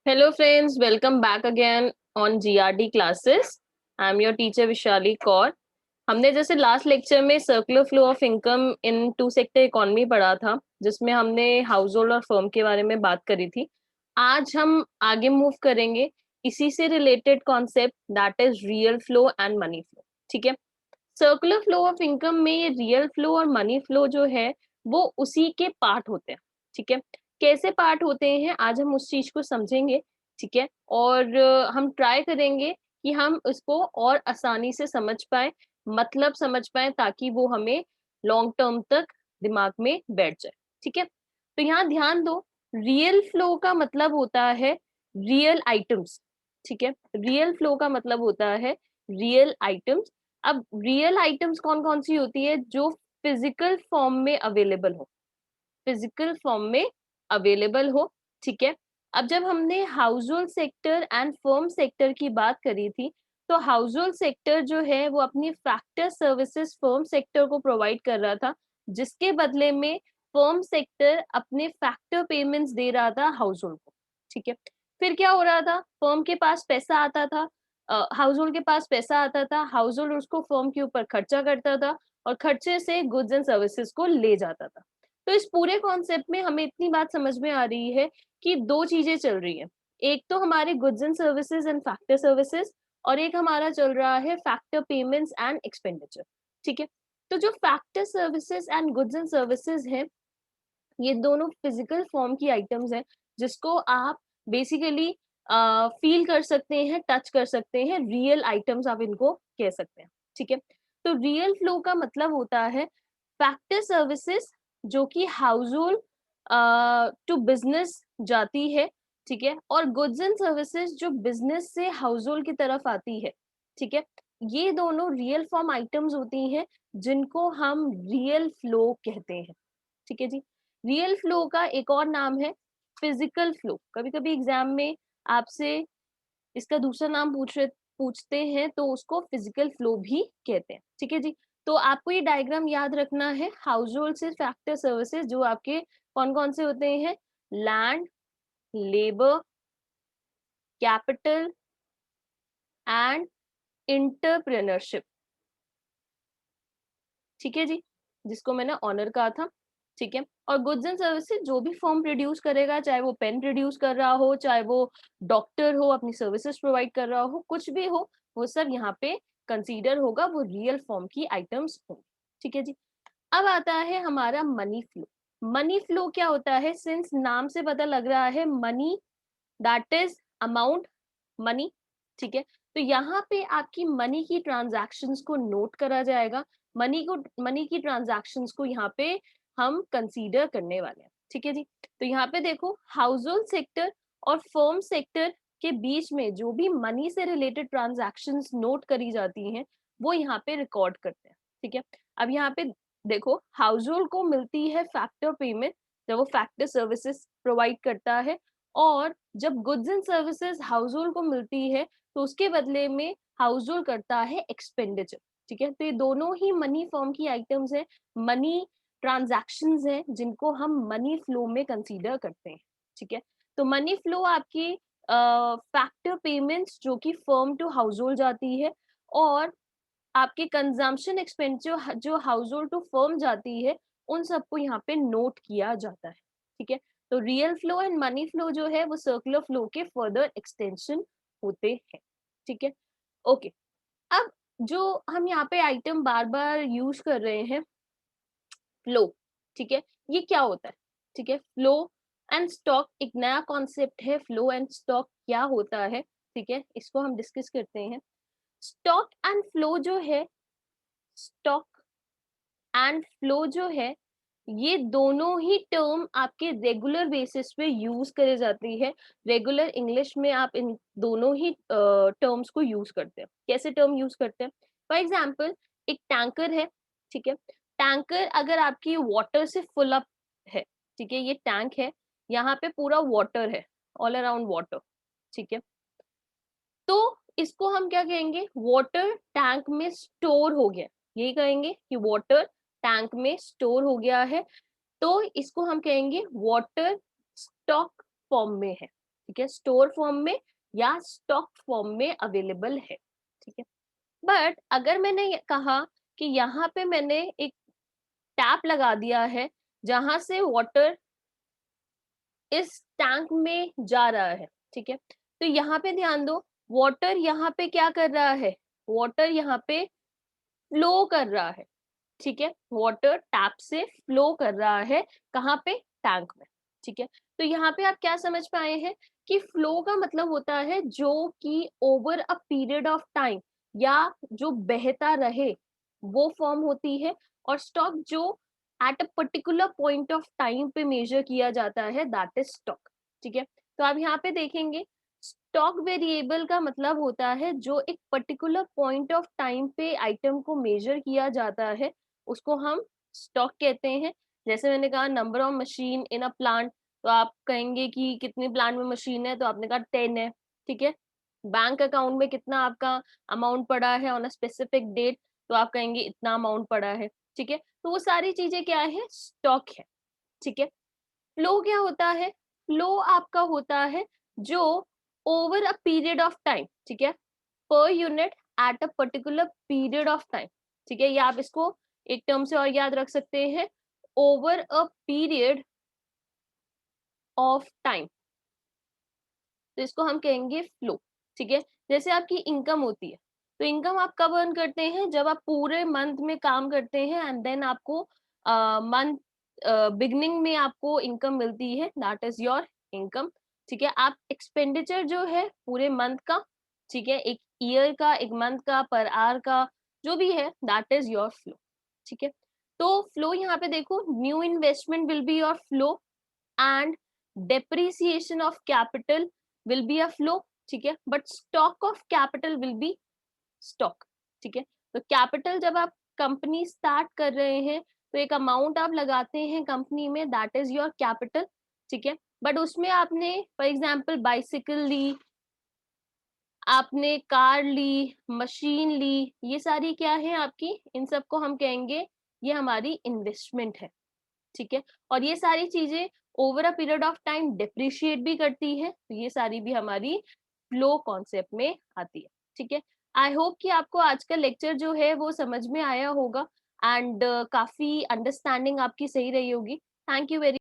Hello friends, welcome back again on GRD classes. I'm your teacher Vishali Kaur. हमने जैसे last lecture में circular flow of income in two sector economy पढ़ा था, जिसमें हमने house hold और firm के बारे में बात करी थी। आज हम आगे मूव करेंगे इसी से related concept, that is real flow and money flow. ठीक है। सर्कुलर फ्लो ऑफ इनकम में ये रियल फ्लो और मनी फ्लो जो है वो उसी के पार्ट होते हैं। ठीक है। कैसे पार्ट होते हैं आज हम उस चीज को समझेंगे। ठीक है। और हम ट्राई करेंगे कि हम उसको और आसानी से समझ पाए, मतलब समझ पाए, ताकि वो हमें लॉन्ग टर्म तक दिमाग में बैठ जाए। ठीक है। तो यहाँ ध्यान दो, रियल फ्लो का मतलब होता है रियल आइटम्स। ठीक है। रियल फ्लो का मतलब होता है रियल आइटम्स। अब रियल आइटम्स कौन कौन सी होती है? जो फिजिकल फॉर्म में अवेलेबल हो, फिजिकल फॉर्म में अवेलेबल हो। ठीक है। अब जब हमने house hold sector and firm sector की बात करी थी, तो हाउस होल्ड सेक्टर जो है वो अपनी फैक्टर सर्विसेज फर्म सेक्टर को प्रोवाइड कर रहा था, जिसके बदले में फर्म सेक्टर अपने फैक्टर पेमेंट्स दे रहा था हाउस होल्ड को। ठीक है। फिर क्या हो रहा था? फर्म के पास पैसा आता था, हाउस होल्ड के पास पैसा आता था, हाउस होल्ड उसको फर्म के ऊपर खर्चा करता था और खर्चे से गुड्स एंड सर्विसेज को ले जाता था। तो इस पूरे कॉन्सेप्ट में हमें इतनी बात समझ में आ रही है कि दो चीजें चल रही हैं। एक तो हमारे goods and services and factor services, और एक हमारा चल रहा है फैक्टर पेमेंट्स एंड एक्सपेंडिचर। ठीक है। तो जो factor services and goods and services है, ये दोनों फिजिकल फॉर्म की आइटम्स हैं, जिसको आप बेसिकली फील कर सकते हैं, टच कर सकते हैं। रियल आइटम्स आप इनको कह सकते हैं। ठीक है। तो रियल फ्लो का मतलब होता है फैक्टर सर्विसेज जो कि हाउस होल्ड टू बिजनेस जाती है। ठीक है। और गुड्स एंड सर्विसेज जो बिजनेस से हाउस होल्ड की तरफ आती है। ठीक है। ये दोनों रियल फॉर्म आइटम्स होती हैं, जिनको हम रियल फ्लो कहते हैं। ठीक है जी। रियल फ्लो का एक और नाम है फिजिकल फ्लो। कभी कभी एग्जाम में आपसे इसका दूसरा नाम पूछते हैं, तो उसको फिजिकल फ्लो भी कहते हैं। ठीक है जी। तो आपको ये डायग्राम याद रखना है। हाउस होल्ड से फैक्टर सर्विसेज जो आपके कौन कौन से होते हैं? Land, labour, capital and entrepreneurship. ठीक है जी, जिसको मैंने ऑनर कहा था। ठीक है। और गुड्स एंड सर्विसेज जो भी फर्म प्रोड्यूस करेगा, चाहे वो पेन प्रोड्यूस कर रहा हो, चाहे वो डॉक्टर हो अपनी सर्विसेज प्रोवाइड कर रहा हो, कुछ भी हो, वो सब यहाँ पे कंसीडर होगा, वो रियल फॉर्म की आइटम्स होंगी। ठीक है जी। अब आता है हमारा मनी फ्लो। मनी फ्लो क्या होता है? सिंस नाम से पता लग रहा है money, that is amount, money. ठीक है। तो यहाँ पे आपकी मनी की ट्रांजैक्शंस को नोट करा जाएगा। मनी की ट्रांजैक्शंस को यहाँ पे हम कंसीडर करने वाले हैं। ठीक है जी। तो यहाँ पे देखो, हाउस होल्ड सेक्टर और फर्म सेक्टर के बीच में जो भी मनी से रिलेटेड ट्रांजैक्शंस नोट करी जाती हैं, वो यहाँ पे रिकॉर्ड करते हैं। ठीक है। अब यहाँ पे देखो, हाउस होल्ड को मिलती है फैक्टर पेमेंट जब वो फैक्टर सर्विसेज प्रोवाइड करता है, और जब goods and services house hold को मिलती है, तो उसके बदले में हाउस होल्ड करता है एक्सपेंडिचर। ठीक है। तो ये दोनों ही मनी फॉर्म की आइटम्स हैं, मनी ट्रांजैक्शंस हैं, जिनको हम मनी फ्लो में कंसीडर करते हैं। ठीक है। तो मनी फ्लो आपकी फैक्टर पेमेंट्स जो कि फर्म टू हाउस होल्ड जाती है, और आपके कंजम्पशन एक्सपेंडिचर जो हाउस होल्ड टू फर्म जाती है, उन सबको यहाँ पे नोट किया जाता है। ठीक है। तो real flow and money flow जो है वो सर्कुलर फ्लो के फर्दर एक्सटेंशन होते हैं। ठीक है। ओके। अब जो हम यहाँ पे आइटम बार बार यूज कर रहे हैं, फ्लो। ठीक है। ये क्या होता है? ठीक है। फ्लो एंड स्टॉक एक नया कॉन्सेप्ट है। फ्लो एंड स्टॉक क्या होता है? ठीक है, इसको हम डिस्कस करते हैं। स्टॉक एंड फ्लो जो है, स्टॉक एंड फ्लो जो है, ये दोनों ही टर्म आपके रेगुलर बेसिस पे यूज करे जाती है। रेगुलर इंग्लिश में आप इन दोनों ही टर्म्स को यूज करते हैं। कैसे टर्म यूज करते हैं? फॉर एग्जाम्पल, एक टैंकर है। ठीक है। टैंकर अगर आपकी वाटर से फुल अप है, ठीक है, ये टैंक है, यहाँ पे पूरा वाटर है, ऑल अराउंड वाटर। ठीक है। तो इसको हम क्या कहेंगे? वाटर टैंक में स्टोर हो गया, यही कहेंगे कि वाटर टैंक में स्टोर हो गया है। तो इसको हम कहेंगे वाटर स्टॉक फॉर्म में है। ठीक है, स्टोर फॉर्म में या स्टॉक फॉर्म में अवेलेबल है, ठीक है। बट अगर मैंने कहा कि यहाँ पे मैंने एक टैप लगा दिया है जहां से वाटर इस टैंक में जा रहा है, ठीक है, तो यहाँ पे ध्यान दो, वाटर यहाँ पे क्या कर रहा है, वाटर यहाँ पे फ्लो कर रहा है, ठीक है, वाटर टैप से फ्लो कर रहा है, कहाँ पे, टैंक में, ठीक है। तो यहाँ पे आप क्या समझ पाए हैं कि फ्लो का मतलब होता है जो कि over a period of time या जो बहता रहे वो फॉर्म होती है, और स्टॉक जो at a particular point of time पे मेजर किया जाता है, दैट इज स्टॉक, ठीक है। तो आप यहाँ पे देखेंगे स्टॉक वेरिएबल का मतलब होता है जो एक पर्टिकुलर पॉइंट ऑफ टाइम पे आइटम को मेजर किया जाता है, उसको हम स्टॉक कहते हैं। जैसे मैंने कहा number of machine in a plant, तो आप कहेंगे कि कितनी प्लांट में मशीन है, तो आपने कहा 10 है, ठीक है। बैंक अकाउंट में कितना आपका अमाउंट पड़ा है ऑन अ स्पेसिफिक डेट, तो आप कहेंगे इतना अमाउंट पड़ा है, ठीक है। तो वो सारी चीजें क्या है, स्टॉक है, ठीक है। फ्लो क्या होता है, फ्लो आपका होता है जो over a period of time, ठीक है, per unit at a particular period of time, ठीक है, या आप इसको एक टर्म से और याद रख सकते हैं, over a period of time, तो इसको हम कहेंगे फ्लो, ठीक है। जैसे आपकी इनकम होती है, तो इनकम आप कब अर्न करते हैं, जब आप पूरे मंथ में काम करते हैं एंड देन आपको मंथ बिगनिंग में आपको इनकम मिलती है, दैट इज योर इनकम, ठीक है। आप एक्सपेंडिचर जो है पूरे मंथ का, ठीक है, एक ईयर का, एक मंथ का, पर आवर का, जो भी है, दैट इज योर फ्लो, ठीक है। तो फ्लो यहाँ पे देखो, new investment will be your flow and depreciation of capital will be a flow, ठीक है, but stock of capital will be stock, ठीक है। तो कैपिटल जब आप कंपनी स्टार्ट कर रहे हैं तो एक अमाउंट आप लगाते हैं कंपनी में, दैट इज योर कैपिटल, ठीक है। बट उसमें आपने फॉर एग्जांपल बाइसिकल ली, आपने कार ली, मशीन ली, ये सारी क्या है आपकी, इन सबको हम कहेंगे ये हमारी इन्वेस्टमेंट है, ठीक है। और ये सारी चीजें over a period of time depreciate भी करती है, तो ये सारी भी हमारी फ्लो कॉन्सेप्ट में आती है, ठीक है। आई होप कि आपको आज का लेक्चर जो है वो समझ में आया होगा एंड काफी अंडरस्टैंडिंग आपकी सही रही होगी। Thank you very